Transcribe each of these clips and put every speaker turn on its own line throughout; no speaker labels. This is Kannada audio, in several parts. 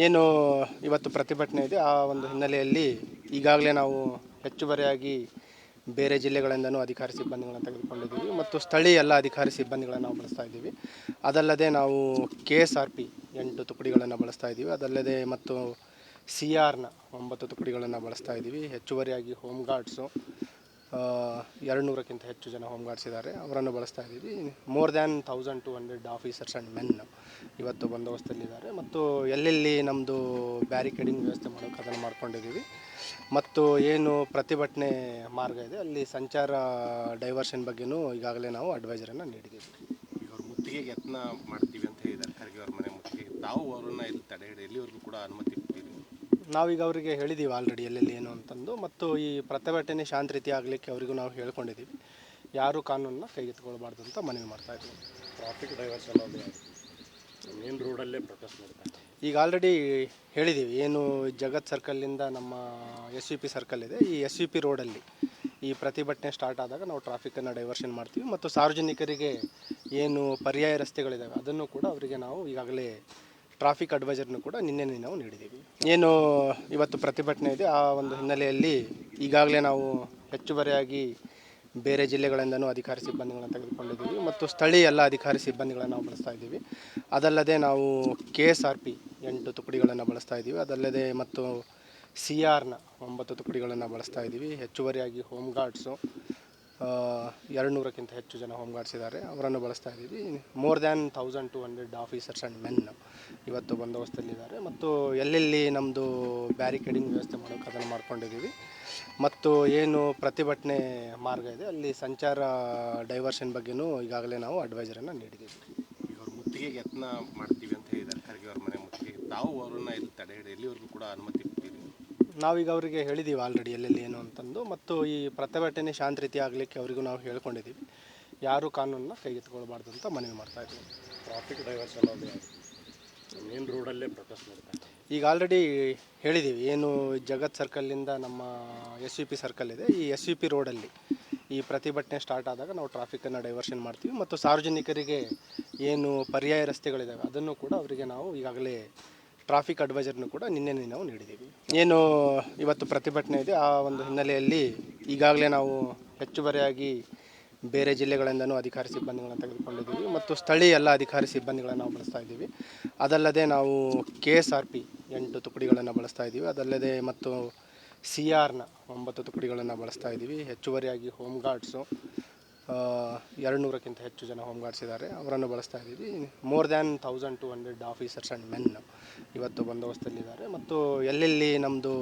ಏನು ಇವತ್ತು ಪ್ರತಿಭಟನೆ ಇದೆ, ಆ ಒಂದು ಹಿನ್ನೆಲೆಯಲ್ಲಿ ಈಗಾಗಲೇ ನಾವು ಹೆಚ್ಚುವರಿಯಾಗಿ ಬೇರೆ ಜಿಲ್ಲೆಗಳಿಂದನೂ ಅಧಿಕಾರಿ ಸಿಬ್ಬಂದಿಗಳನ್ನು ತೆಗೆದುಕೊಂಡಿದ್ದೀವಿ ಮತ್ತು ಸ್ಥಳೀಯ ಎಲ್ಲ ಅಧಿಕಾರಿ ಸಿಬ್ಬಂದಿಗಳನ್ನು ನಾವು ಬಳಸ್ತಾ ಇದ್ದೀವಿ. ಅದಲ್ಲದೆ ನಾವು KSRP 8 ತುಕಡಿಗಳನ್ನು ಬಳಸ್ತಾ ಇದ್ದೀವಿ. ಅದಲ್ಲದೆ ಮತ್ತು CRನ 9 ತುಕಡಿಗಳನ್ನು ಬಳಸ್ತಾ ಇದ್ದೀವಿ. ಹೆಚ್ಚುವರಿಯಾಗಿ ಹೋಮ್ ಗಾರ್ಡ್ಸು 200ಕ್ಕಿಂತ ಹೆಚ್ಚು ಜನ ಹೋಮ್ ಗಾರ್ಡ್ಸ್ ಇದ್ದಾರೆ, ಅವರನ್ನು ಬಳಸ್ತಾ ಇದ್ದೀವಿ. More than 1200 officers and men ಇವತ್ತು ಬಂದೋಬಸ್ತಲ್ಲಿದ್ದಾರೆ. ಮತ್ತು ಎಲ್ಲೆಲ್ಲಿ ನಮ್ಮದು ಬ್ಯಾರಿಕೇಡಿಂಗ್ ವ್ಯವಸ್ಥೆ ಮಾಡೋಕ್ಕೆ ಅದನ್ನು ಮಾಡ್ಕೊಂಡಿದ್ದೀವಿ. ಮತ್ತು ಏನು ಪ್ರತಿಭಟನೆ ಮಾರ್ಗ ಇದೆ ಅಲ್ಲಿ ಸಂಚಾರ ಡೈವರ್ಷನ್ ಬಗ್ಗೆನೂ ಈಗಾಗಲೇ ನಾವು ಅಡ್ವೈಸರನ್ನು ನೀಡಿದ್ದೀವಿ.
ಈಗ ಅವ್ರು ಮುತ್ತಿಗೆಗೆ ಯತ್ನ ಮಾಡ್ತೀವಿ ಅಂತ ಹೇಳಿದ್ದಾರೆ, ಖರ್ಗೆ ಅವ್ರ ಮನೆ ಮುತ್ತಿಗೆ. ತಾವು ಅವರನ್ನು ಇಲ್ಲಿ ತಡೆ ಹಿಡಿ ಎಲ್ಲಿವರೆಗೂ ಕೂಡ ಅನುಮತಿ ಕೊಡ್ತೀವಿ?
ನಾವೀಗ ಅವರಿಗೆ ಹೇಳಿದ್ದೀವಿ ಆಲ್ರೆಡಿ ಎಲ್ಲೆಲ್ಲಿ ಏನು ಅಂತಂದು. ಮತ್ತು ಈ ಪ್ರತಿಭಟನೆ ಶಾಂತ ರೀತಿ ಆಗಲಿಕ್ಕೆ ಅವರಿಗೂ ನಾವು ಹೇಳ್ಕೊಂಡಿದ್ದೀವಿ. ಯಾರೂ ಕಾನೂನನ್ನ ಕೈಗೆತ್ತಿಕೊಳ್ಬಾರ್ದು ಅಂತ ಮನವಿ ಮಾಡ್ತಾ ಇದ್ದೀವಿ.
ಟ್ರಾಫಿಕ್ ಡೈವರ್ಷನ್ ಅದು ಮೇನ್ ರೋಡಲ್ಲೇ ಪ್ರೊಟೆಸ್ಟ್ ಮಾಡ್ತಾರೆ.
ಈಗ ಆಲ್ರೆಡಿ ಹೇಳಿದ್ದೀವಿ, ಏನು ಜಗತ್ ಸರ್ಕಲ್ಲಿಂದ ನಮ್ಮ SVP ಸರ್ಕಲ್ ಇದೆ, ಈ SVP ರೋಡಲ್ಲಿ ಈ ಪ್ರತಿಭಟನೆ ಸ್ಟಾರ್ಟ್ ಆದಾಗ ನಾವು ಟ್ರಾಫಿಕನ್ನು ಡೈವರ್ಷನ್ ಮಾಡ್ತೀವಿ. ಮತ್ತು ಸಾರ್ವಜನಿಕರಿಗೆ ಏನು ಪರ್ಯಾಯ ರಸ್ತೆಗಳಿದ್ದಾವೆ ಅದನ್ನು ಕೂಡ ಅವರಿಗೆ ನಾವು ಈಗಾಗಲೇ ಟ್ರಾಫಿಕ್ ಅಡ್ವೈಸರ್ನು ಕೂಡ ನಿನ್ನೆ ನಾವು ನೀಡಿದ್ದೀವಿ. ಏನು ಇವತ್ತು ಪ್ರತಿಭಟನೆ ಇದೆ, ಆ ಒಂದು ಹಿನ್ನೆಲೆಯಲ್ಲಿ ಈಗಾಗಲೇ ನಾವು ಹೆಚ್ಚುವರಿಯಾಗಿ ಬೇರೆ ಜಿಲ್ಲೆಗಳಿಂದನೂ ಅಧಿಕಾರಿ ಸಿಬ್ಬಂದಿಗಳನ್ನು ತೆಗೆದುಕೊಂಡಿದ್ದೀವಿ ಮತ್ತು ಸ್ಥಳೀಯ ಎಲ್ಲ ಅಧಿಕಾರಿ ಸಿಬ್ಬಂದಿಗಳನ್ನು ನಾವು ಬಳಸ್ತಾ ಇದ್ದೀವಿ. ಅದಲ್ಲದೆ ನಾವು KSRP 8 ತುಕಡಿಗಳನ್ನು ಬಳಸ್ತಾ ಇದ್ದೀವಿ. ಅದಲ್ಲದೆ ಮತ್ತು CRನ 9 ತುಕಡಿಗಳನ್ನು ಬಳಸ್ತಾ ಇದ್ದೀವಿ. ಹೆಚ್ಚುವರಿಯಾಗಿ ಹೋಮ್ ಗಾರ್ಡ್ಸು 200ಕ್ಕಿಂತ ಹೆಚ್ಚು ಜನ ಹೋಮ್ ಗಾರ್ಡ್ಸ್ ಇದ್ದಾರೆ, ಅವರನ್ನು ಬಳಸ್ತಾ ಇದ್ದೀವಿ. More than 1200 officers and men ಇವತ್ತು ಬಂದೋಬಸ್ತಲ್ಲಿದ್ದಾರೆ. ಮತ್ತು ಎಲ್ಲೆಲ್ಲಿ ನಮ್ಮದು ಬ್ಯಾರಿಕೇಡಿಂಗ್ ವ್ಯವಸ್ಥೆ ಮಾಡೋಕ್ಕೆ ಅದನ್ನು ಮಾಡ್ಕೊಂಡಿದ್ದೀವಿ. ಮತ್ತು ಏನು ಪ್ರತಿಭಟನೆ ಮಾರ್ಗ ಇದೆ ಅಲ್ಲಿ ಸಂಚಾರ ಡೈವರ್ಷನ್ ಬಗ್ಗೆನೂ ಈಗಾಗಲೇ ನಾವು ಅಡ್ವೈಸರನ್ನು ನೀಡಿದ್ದೀವಿ.
ಈಗ ಅವ್ರು ಮುತ್ತಿಗೆಗೆ ಯತ್ನ ಮಾಡ್ತೀವಿ ಅಂತ ಹೇಳಿದ್ದಾರೆ, ಖರ್ಗೆ ಅವ್ರ ಮನೆ ಮುತ್ತಿಗೆ. ತಾವು ಅವರನ್ನು ಇಲ್ಲಿ ತಡೆ ಹಿಡಿ ಎಲ್ಲಿವರೆಗೂ ಕೂಡ ಅನುಮತಿ ಕೊಡ್ತೀವಿ?
ನಾವೀಗ ಅವರಿಗೆ ಹೇಳಿದ್ದೀವಿ ಆಲ್ರೆಡಿ ಎಲ್ಲೆಲ್ಲಿ ಏನು ಅಂತಂದು. ಮತ್ತು ಈ ಪ್ರತಿಭಟನೆ ಶಾಂತ ರೀತಿ ಆಗಲಿಕ್ಕೆ ಅವರಿಗೂ ನಾವು ಹೇಳ್ಕೊಂಡಿದ್ದೀವಿ. ಯಾರೂ ಕಾನೂನನ್ನ ಕೈಗೆತ್ತಿಕೊಳ್ಬಾರ್ದು ಅಂತ ಮನವಿ ಮಾಡ್ತಾ ಇದ್ದೀವಿ.
ಟ್ರಾಫಿಕ್ ಡೈವರ್ಷನ್ ಅದು ಮೇನ್ ರೋಡಲ್ಲೇ ಪ್ರೊಟೆಸ್ಟ್ ಮಾಡ್ತಾರೆ.
ಈಗ ಆಲ್ರೆಡಿ ಹೇಳಿದ್ದೀವಿ, ಏನು ಜಗತ್ ಸರ್ಕಲ್ಲಿಂದ ನಮ್ಮ SVP ಸರ್ಕಲ್ ಇದೆ, ಈ SVP ರೋಡಲ್ಲಿ ಈ ಪ್ರತಿಭಟನೆ ಸ್ಟಾರ್ಟ್ ಆದಾಗ ನಾವು ಟ್ರಾಫಿಕನ್ನು ಡೈವರ್ಷನ್ ಮಾಡ್ತೀವಿ. ಮತ್ತು ಸಾರ್ವಜನಿಕರಿಗೆ ಏನು ಪರ್ಯಾಯ ರಸ್ತೆಗಳಿದ್ದಾವೆ ಅದನ್ನು ಕೂಡ ಅವರಿಗೆ ನಾವು ಈಗಾಗಲೇ ಟ್ರಾಫಿಕ್ ಅಡ್ವೈಸರ್ನು ಕೂಡ ನಿನ್ನೆ ನಾವು ನೀಡಿದ್ದೀವಿ. ಏನು ಇವತ್ತು ಪ್ರತಿಭಟನೆ ಇದೆ, ಆ ಒಂದು ಹಿನ್ನೆಲೆಯಲ್ಲಿ ಈಗಾಗಲೇ ನಾವು ಹೆಚ್ಚುವರಿಯಾಗಿ ಬೇರೆ ಜಿಲ್ಲೆಗಳಿಂದನೂ ಅಧಿಕಾರಿ ಸಿಬ್ಬಂದಿಗಳನ್ನು ತೆಗೆದುಕೊಂಡಿದ್ದೀವಿ ಮತ್ತು ಸ್ಥಳೀಯ ಎಲ್ಲ ಅಧಿಕಾರಿ ಸಿಬ್ಬಂದಿಗಳನ್ನು ನಾವು ಬಳಸ್ತಾ ಇದ್ದೀವಿ. ಅದಲ್ಲದೆ ನಾವು KSRP 8 ತುಕಡಿಗಳನ್ನು ಬಳಸ್ತಾ ಇದ್ದೀವಿ. ಅದಲ್ಲದೆ ಮತ್ತು CRನ 9 ತುಕಡಿಗಳನ್ನು ಬಳಸ್ತಾ ಇದ್ದೀವಿ. ಹೆಚ್ಚುವರಿಯಾಗಿ ಹೋಮ್ ಗಾರ್ಡ್ಸು 200ಕ್ಕಿಂತ ಹೆಚ್ಚು ಜನ ಹೋಮ್ ಗಾರ್ಡ್ಸ್ ಇದ್ದಾರೆ, ಅವರನ್ನು ಬಳಸ್ತಾ ಇದ್ದೀವಿ. More than 1200 officers and men ಇವತ್ತು ಬಂದೋಬಸ್ತಲ್ಲಿದ್ದಾರೆ. ಮತ್ತು ಎಲ್ಲೆಲ್ಲಿ ನಮ್ಮದು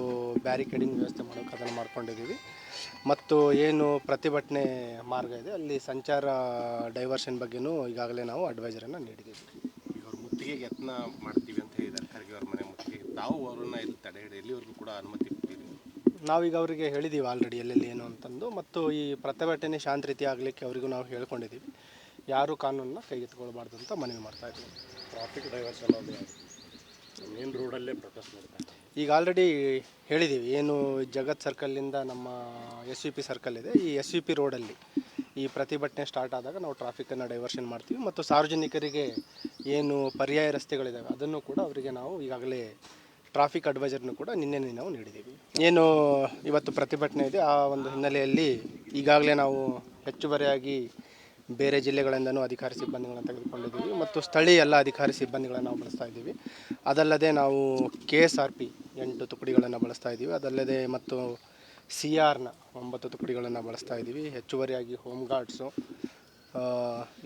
ಬ್ಯಾರಿಕೇಡಿಂಗ್ ವ್ಯವಸ್ಥೆ ಮಾಡೋಕ್ಕೆ ಅದನ್ನು ಮಾಡ್ಕೊಂಡಿದ್ದೀವಿ. ಮತ್ತು ಏನು ಪ್ರತಿಭಟನೆ ಮಾರ್ಗ ಇದೆ ಅಲ್ಲಿ ಸಂಚಾರ ಡೈವರ್ಷನ್ ಬಗ್ಗೆನೂ ಈಗಾಗಲೇ ನಾವು ಅಡ್ವೈಸರನ್ನು ನೀಡಿದ್ದೀವಿ.
ಈಗ ಅವ್ರು ಮುತ್ತಿಗೆಗೆ ಯತ್ನ ಮಾಡ್ತೀವಿ ಅಂತ ಹೇಳಿದ್ದಾರೆ, ಖರ್ಗೆ ಅವ್ರ ಮನೆ ಮುತ್ತಿಗೆ. ತಾವು ಅವರನ್ನು ಇಲ್ಲಿ ತಡೆ ಹಿಡಿ ಎಲ್ಲಿವರೆಗೂ ಕೂಡ ಅನುಮತಿ ಕೊಡ್ತೀವಿ?
ನಾವೀಗ ಅವರಿಗೆ ಹೇಳಿದ್ದೀವಿ ಆಲ್ರೆಡಿ ಎಲ್ಲೆಲ್ಲಿ ಏನು ಅಂತಂದು. ಮತ್ತು ಈ ಪ್ರತಿಭಟನೆ ಶಾಂತ ರೀತಿ ಆಗಲಿಕ್ಕೆ ಅವರಿಗೂ ನಾವು ಹೇಳ್ಕೊಂಡಿದ್ದೀವಿ. ಯಾರೂ ಕಾನೂನನ್ನ ಕೈಗೆತ್ತಿಕೊಳ್ಬಾರ್ದು ಅಂತ ಮನವಿ ಮಾಡ್ತಾ ಇದ್ದೀವಿ.
ಟ್ರಾಫಿಕ್ ಡೈವರ್ಷನ್ ಅದು ಮೇನ್ ರೋಡಲ್ಲೇ ಪ್ರೊಟೆಸ್ಟ್ ಮಾಡ್ತಾರೆ.
ಈಗ ಆಲ್ರೆಡಿ ಹೇಳಿದ್ದೀವಿ, ಏನು ಜಗತ್ ಸರ್ಕಲ್ಲಿಂದ ನಮ್ಮ SVP ಸರ್ಕಲ್ ಇದೆ, ಈ SVP ರೋಡಲ್ಲಿ ಈ ಪ್ರತಿಭಟನೆ ಸ್ಟಾರ್ಟ್ ಆದಾಗ ನಾವು ಟ್ರಾಫಿಕನ್ನು ಡೈವರ್ಷನ್ ಮಾಡ್ತೀವಿ. ಮತ್ತು ಸಾರ್ವಜನಿಕರಿಗೆ ಏನು ಪರ್ಯಾಯ ರಸ್ತೆಗಳಿದ್ದಾವೆ ಅದನ್ನು ಕೂಡ ಅವರಿಗೆ ನಾವು ಈಗಾಗಲೇ ಟ್ರಾಫಿಕ್ ಅಡ್ವೈಸರ್ನು ಕೂಡ ನಿನ್ನೆ ನಾವು ನೀಡಿದ್ದೀವಿ. ಏನು ಇವತ್ತು ಪ್ರತಿಭಟನೆ ಇದೆ, ಆ ಒಂದು ಹಿನ್ನೆಲೆಯಲ್ಲಿ ಈಗಾಗಲೇ ನಾವು ಹೆಚ್ಚುವರಿಯಾಗಿ ಬೇರೆ ಜಿಲ್ಲೆಗಳಿಂದನೂ ಅಧಿಕಾರಿ ಸಿಬ್ಬಂದಿಗಳನ್ನು ತೆಗೆದುಕೊಂಡಿದ್ದೀವಿ ಮತ್ತು ಸ್ಥಳೀಯ ಎಲ್ಲ ಅಧಿಕಾರಿ ಸಿಬ್ಬಂದಿಗಳನ್ನು ನಾವು ಬಳಸ್ತಾ ಇದ್ದೀವಿ. ಅದಲ್ಲದೆ ನಾವು KSRP 8 ತುಕಡಿಗಳನ್ನು ಬಳಸ್ತಾ ಇದ್ದೀವಿ. ಅದಲ್ಲದೆ ಮತ್ತು CRನ 9 ತುಕಡಿಗಳನ್ನು ಬಳಸ್ತಾ ಇದ್ದೀವಿ. ಹೆಚ್ಚುವರಿಯಾಗಿ ಹೋಮ್ ಗಾರ್ಡ್ಸು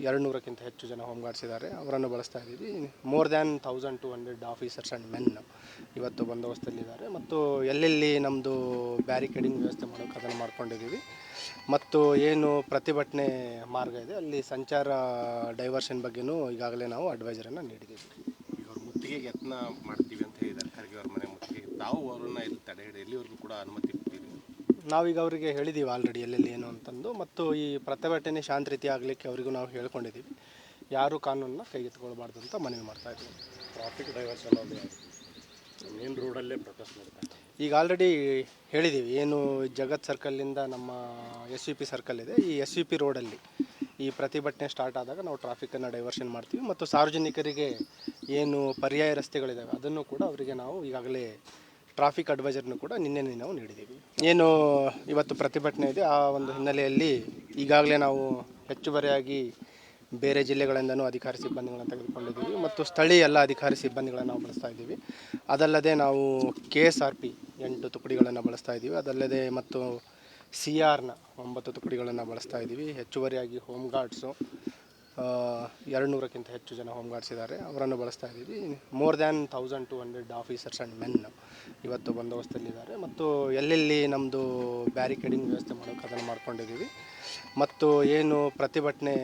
200ಕ್ಕಿಂತ ಹೆಚ್ಚು ಜನ ಹೋಮ್ ಗಾರ್ಡ್ಸ್ ಇದ್ದಾರೆ, ಅವರನ್ನು ಬಳಸ್ತಾ ಇದ್ದೀವಿ. More than 1200 officers and men ಇವತ್ತು ಬಂದೋಬಸ್ತಲ್ಲಿದ್ದಾರೆ. ಮತ್ತು ಎಲ್ಲೆಲ್ಲಿ ನಮ್ಮದು ಬ್ಯಾರಿಕೇಡಿಂಗ್ ವ್ಯವಸ್ಥೆ ಮಾಡೋಕ್ಕೆ ಅದನ್ನು ಮಾಡ್ಕೊಂಡಿದ್ದೀವಿ. ಮತ್ತು ಏನು ಪ್ರತಿಭಟನೆ ಮಾರ್ಗ ಇದೆ ಅಲ್ಲಿ ಸಂಚಾರ ಡೈವರ್ಷನ್ ಬಗ್ಗೆನೂ ಈಗಾಗಲೇ ನಾವು ಅಡ್ವೈಸರನ್ನು ನೀಡಿದ್ದೀವಿ.
ಈಗ ಅವ್ರು ಮುತ್ತಿಗೆಗೆ ಯತ್ನ ಮಾಡ್ತೀವಿ ಅಂತ ಹೇಳಿದ್ದಾರೆ, ಖರ್ಗೆ ಅವ್ರ ಮನೆ ಮುತ್ತಿಗೆ. ತಾವು ಅವರನ್ನು ಇಲ್ಲಿ ತಡೆ ಹಿಡಿ ಎಲ್ಲಿವರೆಗೂ ಕೂಡ ಅನುಮತಿ ಕೊಡ್ತೀವಿ?
ನಾವೀಗ ಅವರಿಗೆ ಹೇಳಿದ್ದೀವಿ ಆಲ್ರೆಡಿ ಎಲ್ಲೆಲ್ಲಿ ಏನು ಅಂತಂದು. ಮತ್ತು ಈ ಪ್ರತಿಭಟನೆ ಶಾಂತ ರೀತಿ ಆಗಲಿಕ್ಕೆ ಅವರಿಗೂ ನಾವು ಹೇಳ್ಕೊಂಡಿದ್ದೀವಿ. ಯಾರೂ ಕಾನೂನನ್ನ ಕೈಗೆತ್ತಿಕೊಳ್ಬಾರ್ದು ಅಂತ ಮನವಿ ಮಾಡ್ತಾ ಇದ್ದೀವಿ.
ಟ್ರಾಫಿಕ್ ಡೈವರ್ಷನ್ ಅದು ಮೇನ್ ರೋಡಲ್ಲೇ ಪ್ರೊಟೆಸ್ಟ್ ಮಾಡ್ತಾರೆ.
ಈಗ ಆಲ್ರೆಡಿ ಹೇಳಿದ್ದೀವಿ, ಏನು ಜಗತ್ ಸರ್ಕಲ್ಲಿಂದ ನಮ್ಮ SVP ಸರ್ಕಲ್ ಇದೆ, ಈ SVP ರೋಡಲ್ಲಿ ಈ ಪ್ರತಿಭಟನೆ ಸ್ಟಾರ್ಟ್ ಆದಾಗ ನಾವು ಟ್ರಾಫಿಕನ್ನು ಡೈವರ್ಷನ್ ಮಾಡ್ತೀವಿ. ಮತ್ತು ಸಾರ್ವಜನಿಕರಿಗೆ ಏನು ಪರ್ಯಾಯ ರಸ್ತೆಗಳಿದ್ದಾವೆ ಅದನ್ನು ಕೂಡ ಅವರಿಗೆ ನಾವು ಈಗಾಗಲೇ ಟ್ರಾಫಿಕ್ ಅಡ್ವೈಸರ್ನು ಕೂಡ ನಿನ್ನೆ ನಾವು ನೀಡಿದ್ದೀವಿ. ಏನು ಇವತ್ತು ಪ್ರತಿಭಟನೆ ಇದೆ ಆ ಒಂದು ಹಿನ್ನೆಲೆಯಲ್ಲಿ ಈಗಾಗಲೇ ನಾವು ಹೆಚ್ಚುವರಿಯಾಗಿ ಬೇರೆ ಜಿಲ್ಲೆಗಳಿಂದನೂ ಅಧಿಕಾರಿ ಸಿಬ್ಬಂದಿಗಳನ್ನು ತೆಗೆದುಕೊಂಡಿದ್ದೀವಿ ಮತ್ತು ಸ್ಥಳೀಯ ಎಲ್ಲ ಅಧಿಕಾರಿ ಸಿಬ್ಬಂದಿಗಳನ್ನು ನಾವು ಬಳಸ್ತಾ ಇದ್ದೀವಿ. ಅದಲ್ಲದೆ ನಾವು KSRP 8 ತುಕಡಿಗಳನ್ನು ಬಳಸ್ತಾ ಇದ್ದೀವಿ. ಅದಲ್ಲದೆ ಮತ್ತು CRನ 9 ತುಕಡಿಗಳನ್ನು ಬಳಸ್ತಾ ಇದ್ದೀವಿ. ಹೆಚ್ಚುವರಿಯಾಗಿ ಹೋಮ್ ಗಾರ್ಡ್ಸು 200ಕ್ಕಿಂತ ಹೆಚ್ಚು ಜನ ಹೋಮ್ ಗಾರ್ಡ್ಸ್ ಇದ್ದಾರೆ, ಅವರನ್ನು ಬಳಸ್ತಾ ಇದ್ದೀವಿ. More than 1200 officers and men ಇವತ್ತು ಬಂದೋಬಸ್ತಲ್ಲಿದ್ದಾರೆ ಮತ್ತು ಎಲ್ಲೆಲ್ಲಿ ನಮ್ಮದು ಬ್ಯಾರಿಕೇಡಿಂಗ್ ವ್ಯವಸ್ಥೆ ಮಾಡೋಕ್ಕೆ ಅದನ್ನು ಮಾಡ್ಕೊಂಡಿದ್ದೀವಿ. ಮತ್ತು ಏನು ಪ್ರತಿಭಟನೆ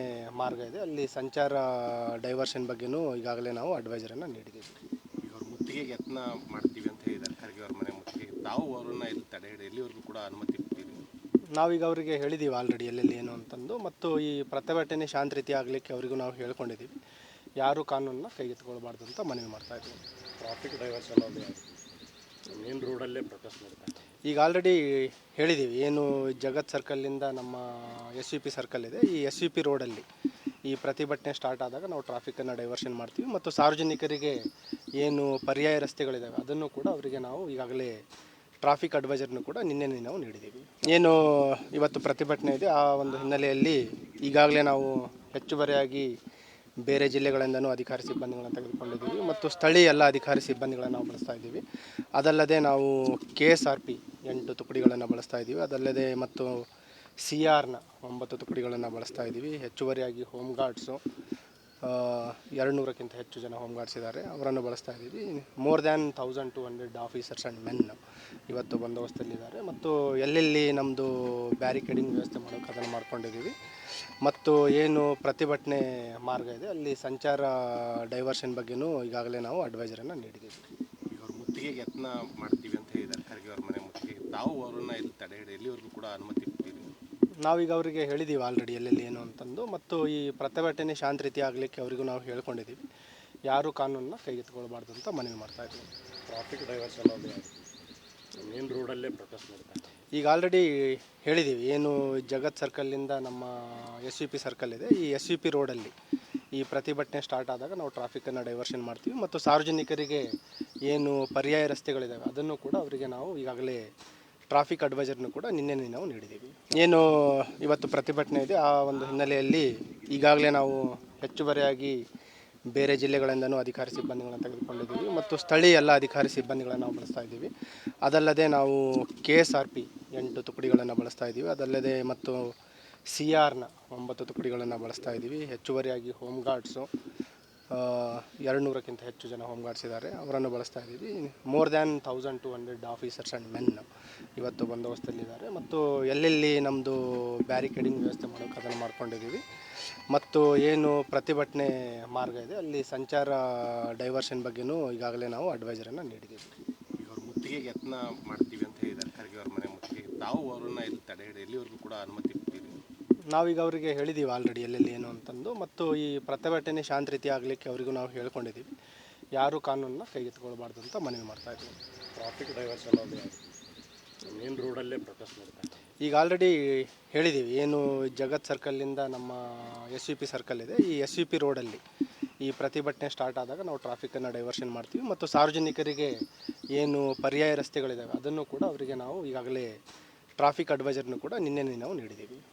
ಮಾರ್ಗ ಇದೆ ಅಲ್ಲಿ ಸಂಚಾರ ಡೈವರ್ಷನ್ ಬಗ್ಗೆನೂ ಈಗಾಗಲೇ ನಾವು ಅಡ್ವೈಸರನ್ನು ನೀಡಿದ್ದೀವಿ.
ಈಗ ಅವ್ರು ಮುತ್ತಿಗೆಗೆ ಯತ್ನ ಮಾಡ್ತೀವಿ ಅಂತ ಹೇಳಿದ್ದಾರೆ, ಖರ್ಗೆ ಅವ್ರ ಮನೆ ಮುತ್ತಿಗೆ. ತಾವು ಅವರನ್ನ ಇಲ್ಲಿ ತಡೆ ಹಿಡಿದು ಎಲ್ಲಿವರೆಗೂ ಕೂಡ ಅನುಮತಿ ಕೊಟ್ಟಿದ್ದೀವಿ?
ನಾವೀಗ ಅವರಿಗೆ ಹೇಳಿದ್ದೀವಿ ಆಲ್ರೆಡಿ ಎಲ್ಲೆಲ್ಲಿ ಏನು ಅಂತಂದು. ಮತ್ತು ಈ ಪ್ರತಿಭಟನೆ ಶಾಂತ ರೀತಿ ಆಗಲಿಕ್ಕೆ ಅವರಿಗೂ ನಾವು ಹೇಳ್ಕೊಂಡಿದ್ದೀವಿ. ಯಾರೂ ಕಾನೂನನ್ನ ಕೈಗೆತ್ತಿಕೊಳ್ಬಾರ್ದು ಅಂತ ಮನವಿ ಮಾಡ್ತಾ ಇದ್ದೀವಿ.
ಟ್ರಾಫಿಕ್ ಡೈವರ್ಷನ್ ಅದು ಮೇನ್ ರೋಡಲ್ಲೇ ಪ್ರೊಟೆಸ್ಟ್ ಮಾಡ್ತಾರೆ.
ಈಗ ಆಲ್ರೆಡಿ ಹೇಳಿದ್ದೀವಿ, ಏನು ಜಗತ್ ಸರ್ಕಲ್ಲಿಂದ ನಮ್ಮ SVP ಸರ್ಕಲ್ ಇದೆ, ಈ SVP ರೋಡಲ್ಲಿ ಈ ಪ್ರತಿಭಟನೆ ಸ್ಟಾರ್ಟ್ ಆದಾಗ ನಾವು ಟ್ರಾಫಿಕನ್ನು ಡೈವರ್ಷನ್ ಮಾಡ್ತೀವಿ ಮತ್ತು ಸಾರ್ವಜನಿಕರಿಗೆ ಏನು ಪರ್ಯಾಯ ರಸ್ತೆಗಳಿದ್ದಾವೆ ಅದನ್ನು ಕೂಡ ಅವರಿಗೆ ನಾವು ಈಗಾಗಲೇ ಟ್ರಾಫಿಕ್ ಅಡ್ವೈಸರ್ನು ಕೂಡ ನಿನ್ನೆ ನಾವು ನೀಡಿದ್ದೀವಿ. ಏನು ಇವತ್ತು ಪ್ರತಿಭಟನೆ ಇದೆ ಆ ಒಂದು ಹಿನ್ನೆಲೆಯಲ್ಲಿ ಈಗಾಗಲೇ ನಾವು ಹೆಚ್ಚುವರಿಯಾಗಿ ಬೇರೆ ಜಿಲ್ಲೆಗಳಿಂದನೂ ಅಧಿಕಾರಿ ಸಿಬ್ಬಂದಿಗಳನ್ನು ತೆಗೆದುಕೊಂಡಿದ್ದೀವಿ ಮತ್ತು ಸ್ಥಳೀಯ ಎಲ್ಲ ಅಧಿಕಾರಿ ಸಿಬ್ಬಂದಿಗಳನ್ನು ನಾವು ಬಳಸ್ತಾ ಇದ್ದೀವಿ. ಅದಲ್ಲದೆ ನಾವು KSRP 8 ತುಕಡಿಗಳನ್ನು ಬಳಸ್ತಾ ಇದ್ದೀವಿ. ಅದಲ್ಲದೆ ಮತ್ತು CRನ 9 ತುಕಡಿಗಳನ್ನು ಬಳಸ್ತಾ ಇದ್ದೀವಿ. ಹೆಚ್ಚುವರಿಯಾಗಿ ಹೋಮ್ ಗಾರ್ಡ್ಸು 200ಕ್ಕಿಂತ ಹೆಚ್ಚು ಜನ ಹೋಮ್ ಗಾರ್ಡ್ಸ್ ಇದ್ದಾರೆ, ಅವರನ್ನು ಬಳಸ್ತಾ ಇದ್ದೀವಿ. More than 1200 officers and men ಇವತ್ತು ಬಂದೋಬಸ್ತಲ್ಲಿದ್ದಾರೆ ಮತ್ತು ಎಲ್ಲೆಲ್ಲಿ ನಮ್ಮದು ಬ್ಯಾರಿಕೇಡಿಂಗ್ ವ್ಯವಸ್ಥೆ ಮಾಡೋಕ್ಕೆ ಅದನ್ನು ಮಾಡ್ಕೊಂಡಿದ್ದೀವಿ. ಮತ್ತು ಏನು ಪ್ರತಿಭಟನೆ ಮಾರ್ಗ ಇದೆ ಅಲ್ಲಿ ಸಂಚಾರ ಡೈವರ್ಷನ್ ಬಗ್ಗೆನೂ ಈಗಾಗಲೇ ನಾವು ಅಡ್ವೈಸರನ್ನು ನೀಡಿದ್ದೀವಿ.
ಈಗ ಅವ್ರು ಮುತ್ತಿಗೆಗೆ ಯತ್ನ ಮಾಡ್ತೀವಿ ಅಂತ ಹೇಳಿದ್ದಾರೆ, ಖರ್ಗೆ ಅವ್ರ ಮನೆ ಮುತ್ತಿಗೆ. ತಾವು ಅವರನ್ನ ಇಲ್ಲಿ ತಡೆ ಹಿಡಿದು ಎಲ್ಲಿವರೆಗೂ ಕೂಡ ಅನುಮತಿ ಕೊಟ್ಟಿದ್ದೀವಿ?
ನಾವೀಗ ಅವರಿಗೆ ಹೇಳಿದ್ದೀವಿ ಆಲ್ರೆಡಿ ಎಲ್ಲೆಲ್ಲಿ ಏನು ಅಂತಂದು. ಮತ್ತು ಈ ಪ್ರತಿಭಟನೆ ಶಾಂತ ರೀತಿ ಆಗಲಿಕ್ಕೆ ಅವರಿಗೂ ನಾವು ಹೇಳ್ಕೊಂಡಿದ್ದೀವಿ. ಯಾರೂ ಕಾನೂನನ್ನ ಕೈಗೆತ್ತಿಕೊಳ್ಬಾರ್ದು ಅಂತ ಮನವಿ ಮಾಡ್ತಾ ಇದ್ದೀವಿ.
ಟ್ರಾಫಿಕ್ ಡೈವರ್ಷನ್ ಅದು ಮೇನ್ ರೋಡಲ್ಲೇ ಪ್ರೊಟೆಸ್ಟ್ ಮಾಡ್ತಾರೆ.
ಈಗ ಆಲ್ರೆಡಿ ಹೇಳಿದ್ದೀವಿ, ಏನು ಜಗತ್ ಸರ್ಕಲ್ಲಿಂದ ನಮ್ಮ SVP ಸರ್ಕಲ್ ಇದೆ, ಈ SVP ರೋಡಲ್ಲಿ ಈ ಪ್ರತಿಭಟನೆ ಸ್ಟಾರ್ಟ್ ಆದಾಗ ನಾವು ಟ್ರಾಫಿಕನ್ನು ಡೈವರ್ಷನ್ ಮಾಡ್ತೀವಿ ಮತ್ತು ಸಾರ್ವಜನಿಕರಿಗೆ ಏನು ಪರ್ಯಾಯ ರಸ್ತೆಗಳಿದ್ದಾವೆ ಅದನ್ನು ಕೂಡ ಅವರಿಗೆ ನಾವು ಈಗಾಗಲೇ ಟ್ರಾಫಿಕ್ ಅಡ್ವೈಸರ್ನು ಕೂಡ ನಿನ್ನೆ ನಾವು ನೀಡಿದ್ದೀವಿ. ಏನು ಇವತ್ತು ಪ್ರತಿಭಟನೆ ಇದೆ ಆ ಒಂದು ಹಿನ್ನೆಲೆಯಲ್ಲಿ ಈಗಾಗಲೇ ನಾವು ಹೆಚ್ಚುವರಿಯಾಗಿ ಬೇರೆ ಜಿಲ್ಲೆಗಳಿಂದನೂ ಅಧಿಕಾರಿ ಸಿಬ್ಬಂದಿಗಳನ್ನು ತೆಗೆದುಕೊಂಡಿದ್ದೀವಿ ಮತ್ತು ಸ್ಥಳೀಯ ಎಲ್ಲ ಅಧಿಕಾರಿ ಸಿಬ್ಬಂದಿಗಳನ್ನು ನಾವು ಬಳಸ್ತಾ ಇದ್ದೀವಿ. ಅದಲ್ಲದೆ ನಾವು KSRP 8 ತುಕಡಿಗಳನ್ನು ಬಳಸ್ತಾ ಇದ್ದೀವಿ. ಅದಲ್ಲದೆ ಮತ್ತು CRನ 9 ತುಕಡಿಗಳನ್ನು ಬಳಸ್ತಾ ಇದ್ದೀವಿ. ಹೆಚ್ಚುವರಿಯಾಗಿ ಹೋಮ್ ಗಾರ್ಡ್ಸು 200ಕ್ಕಿಂತ ಹೆಚ್ಚು ಜನ ಹೋಮ್ ಗಾರ್ಡ್ಸ್ ಇದ್ದಾರೆ, ಅವರನ್ನು ಬಳಸ್ತಾ ಇದ್ದೀವಿ. More than 1200 officers and men ಇವತ್ತು ಬಂದೋಬಸ್ತಲ್ಲಿದ್ದಾರೆ ಮತ್ತು ಎಲ್ಲೆಲ್ಲಿ ನಮ್ಮದು ಬ್ಯಾರಿಕೇಡಿಂಗ್ ವ್ಯವಸ್ಥೆ ಮಾಡೋಕ್ಕೆ ಅದನ್ನು ಮಾಡ್ಕೊಂಡಿದ್ದೀವಿ. ಮತ್ತು ಏನು ಪ್ರತಿಭಟನೆ ಮಾರ್ಗ ಇದೆ ಅಲ್ಲಿ ಸಂಚಾರ ಡೈವರ್ಷನ್ ಬಗ್ಗೆನೂ ಈಗಾಗಲೇ ನಾವು ಅಡ್ವೈಸರನ್ನು ನೀಡಿದ್ದೀವಿ.
ಈಗ ಅವ್ರು ಮುತ್ತಿಗೆಗೆ ಯತ್ನ ಮಾಡ್ತೀವಿ ಅಂತ ಹೇಳಿದ್ದಾರೆ, ಖರ್ಗೆ ಅವ್ರ ಮನೆ ಮುತ್ತಿಗೆ. ತಾವು ಅವರನ್ನ ಇಲ್ಲಿ ತಡೆ ಹಿಡಿದು ಎಲ್ಲಿವರೆಗೂ ಕೂಡ ಅನುಮತಿ ಕೊಟ್ಟಿದ್ದೀವಿ?
ನಾವೀಗ ಅವರಿಗೆ ಹೇಳಿದ್ದೀವಿ ಆಲ್ರೆಡಿ ಎಲ್ಲೆಲ್ಲಿ ಏನು ಅಂತಂದು. ಮತ್ತು ಈ ಪ್ರತಿಭಟನೆ ಶಾಂತ ರೀತಿ ಆಗಲಿಕ್ಕೆ ಅವರಿಗೂ ನಾವು ಹೇಳ್ಕೊಂಡಿದ್ದೀವಿ. ಯಾರೂ ಕಾನೂನನ್ನ ಕೈಗೆತ್ತಿಕೊಳ್ಬಾರ್ದು ಅಂತ ಮನವಿ ಮಾಡ್ತಾ ಇದ್ದೀವಿ.
ಟ್ರಾಫಿಕ್ ಡೈವರ್ಷನ್ ಅದು ಮೇನ್ ರೋಡಲ್ಲೇ ಪ್ರೊಟೆಸ್ಟ್ ಮಾಡ್ತಾರೆ.
ಈಗ ಆಲ್ರೆಡಿ ಹೇಳಿದ್ದೀವಿ, ಏನು ಜಗತ್ ಸರ್ಕಲ್ಲಿಂದ ನಮ್ಮ SVP ಸರ್ಕಲ್ ಇದೆ, ಈ SVP ರೋಡಲ್ಲಿ ಈ ಪ್ರತಿಭಟನೆ ಸ್ಟಾರ್ಟ್ ಆದಾಗ ನಾವು ಟ್ರಾಫಿಕನ್ನು ಡೈವರ್ಷನ್ ಮಾಡ್ತೀವಿ ಮತ್ತು ಸಾರ್ವಜನಿಕರಿಗೆ ಏನು ಪರ್ಯಾಯ ರಸ್ತೆಗಳಿದ್ದಾವೆ ಅದನ್ನು ಕೂಡ ಅವರಿಗೆ ನಾವು ಈಗಾಗಲೇ ಟ್ರಾಫಿಕ್ ಅಡ್ವೈಸರ್ನು ಕೂಡ ನಿನ್ನೆ ನಾವು ನೀಡಿದ್ದೀವಿ.